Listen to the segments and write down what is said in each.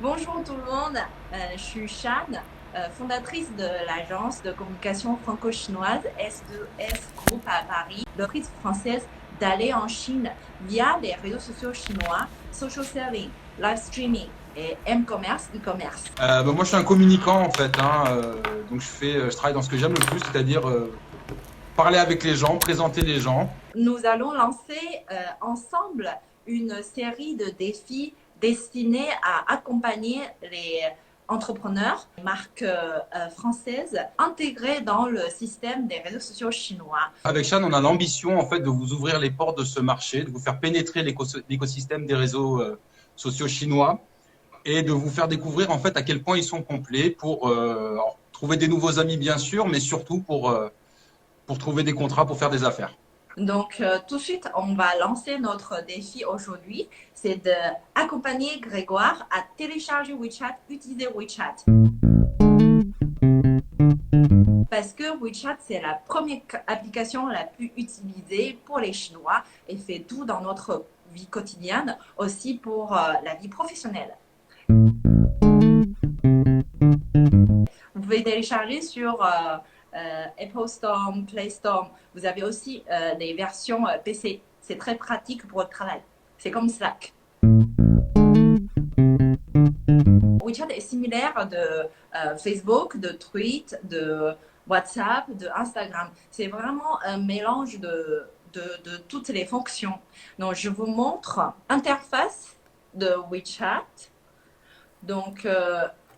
Bonjour tout le monde, je suis Shan, fondatrice de l'agence de communication franco-chinoise S2S Group à Paris, l'entreprise française d'aller en Chine via les réseaux sociaux chinois, social selling, live streaming et m-commerce, e-commerce. Moi, je suis un communicant en fait, hein, donc je travaille dans ce que j'aime le plus, c'est-à-dire parler avec les gens, présenter les gens. Nous allons lancer ensemble une série de défis destinés à accompagner les entrepreneurs, marques françaises, intégrées dans le système des réseaux sociaux chinois. Avec Shan, on a l'ambition en fait de vous ouvrir les portes de ce marché, de vous faire pénétrer l'écosystème des réseaux sociaux chinois et de vous faire découvrir en fait à quel point ils sont complets pour alors, trouver des nouveaux amis bien sûr, mais surtout pour trouver des contrats pour faire des affaires. Donc, tout de suite, on va lancer notre défi aujourd'hui. C'est d'accompagner Grégoire à télécharger WeChat, utiliser WeChat. Parce que WeChat, c'est la première application la plus utilisée pour les Chinois et fait tout dans notre vie quotidienne, aussi pour la vie professionnelle. Vous pouvez télécharger sur Apple Store, Play Store. Vous avez aussi des versions PC. C'est très pratique pour le travail. C'est comme Slack. WeChat est similaire de Facebook, de Tweet, de WhatsApp, de Instagram. C'est vraiment un mélange de toutes les fonctions. Donc, je vous montre l'interface de WeChat. Donc,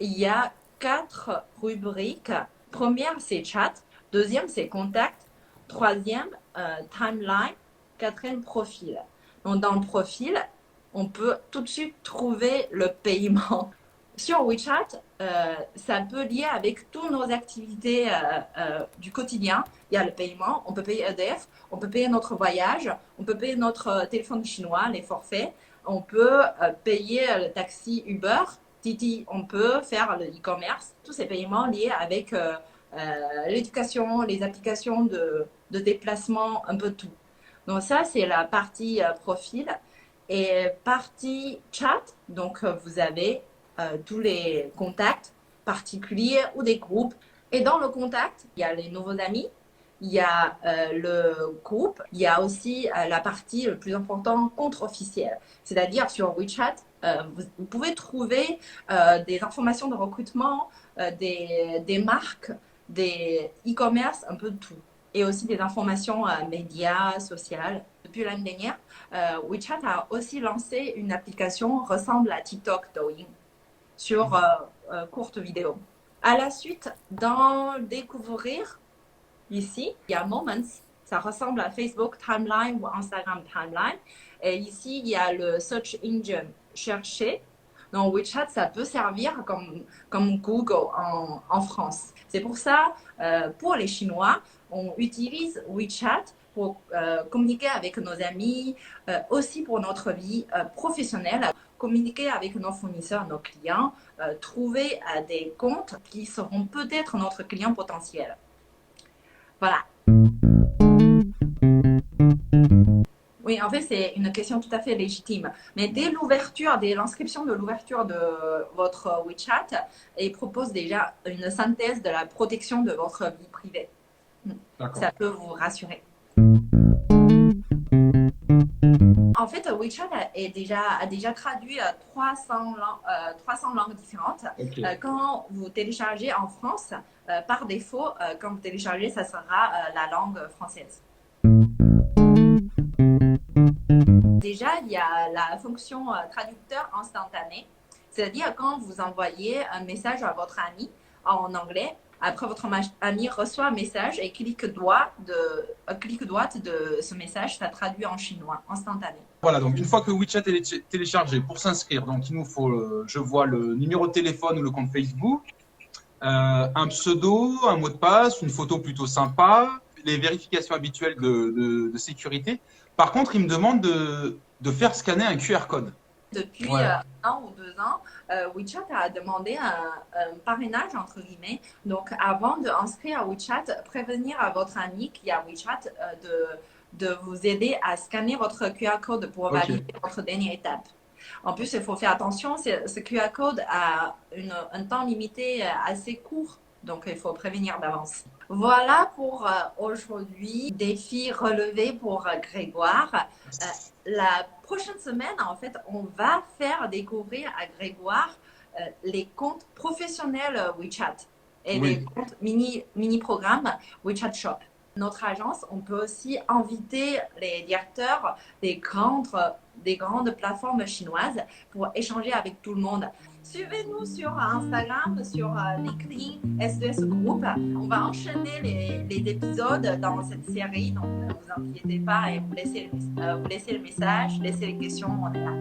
il y a 4 rubriques. Première, c'est chat. Deuxième, c'est contact. Troisième, timeline. Quatrième, profil. Donc, dans le profil, on peut tout de suite trouver le paiement. Sur WeChat, ça peut lier avec toutes nos activités du quotidien. Il y a le paiement, on peut payer EDF, on peut payer notre voyage, on peut payer notre téléphone chinois, les forfaits, on peut payer le taxi Uber, Titi, on peut faire le e-commerce, tous ces paiements liés avec l'éducation, les applications de déplacement, un peu tout. Donc ça, c'est la partie profil. Et partie chat, donc vous avez tous les contacts particuliers ou des groupes. Et dans le contact, il y a les nouveaux amis, il y a le groupe, il y a aussi la partie le plus important, compte officiel. C'est-à-dire sur WeChat, vous pouvez trouver des informations de recrutement, des marques, des e-commerce, un peu de tout. Et aussi des informations médias, sociales. Depuis l'année dernière, WeChat a aussi lancé une application ressemble à TikTok, Douyin, sur courte vidéo. À la suite, dans découvrir, ici, il y a Moments. Ça ressemble à Facebook Timeline ou Instagram Timeline. Et ici, il y a le Search Engine, chercher. Donc, WeChat, ça peut servir comme Google en France. C'est pour ça, pour les Chinois, on utilise WeChat pour communiquer avec nos amis, aussi pour notre vie professionnelle, communiquer avec nos fournisseurs, nos clients, trouver des comptes qui seront peut-être notre client potentiel. Voilà. Oui, en fait, c'est une question tout à fait légitime. Mais dès l'ouverture, dès l'inscription de l'ouverture de votre WeChat, il propose déjà une synthèse de la protection de votre vie privée. Ça peut vous rassurer. En fait, WeChat a déjà traduit 300 langues différentes. Ok. Quand vous téléchargez en France, par défaut, quand vous téléchargez, ça sera la langue française. Déjà, il y a la fonction traducteur instantané, c'est-à-dire quand vous envoyez un message à votre ami en anglais, après votre ami reçoit un message et clic droit de ce message, ça traduit en chinois instantané. Voilà, donc une fois que WeChat est téléchargé pour s'inscrire, donc il nous faut, je vois le numéro de téléphone ou le compte Facebook, un pseudo, un mot de passe, une photo plutôt sympa, les vérifications habituelles de sécurité. Par contre, il me demande de faire scanner un QR code. Depuis Ouais. 1 ou 2 ans, WeChat a demandé un parrainage, entre guillemets. Donc, avant d'inscrire à WeChat, prévenir à votre ami qui a WeChat de vous aider à scanner votre QR code pour Ok. valider votre dernière étape. En plus, il faut faire attention, ce QR code a un temps limité assez court, donc il faut prévenir d'avance. Voilà pour aujourd'hui, défi relevé pour Grégoire. La prochaine semaine, en fait, on va faire découvrir à Grégoire les comptes professionnels WeChat et les Oui. comptes mini-programmes WeChat Shop. Notre agence, on peut aussi inviter les directeurs des grandes plateformes chinoises pour échanger avec tout le monde. Suivez-nous sur Instagram, sur LinkedIn, S2S Group. On va enchaîner les épisodes dans cette série, donc ne vous inquiétez pas et vous laissez le message, laissez les questions, on est là.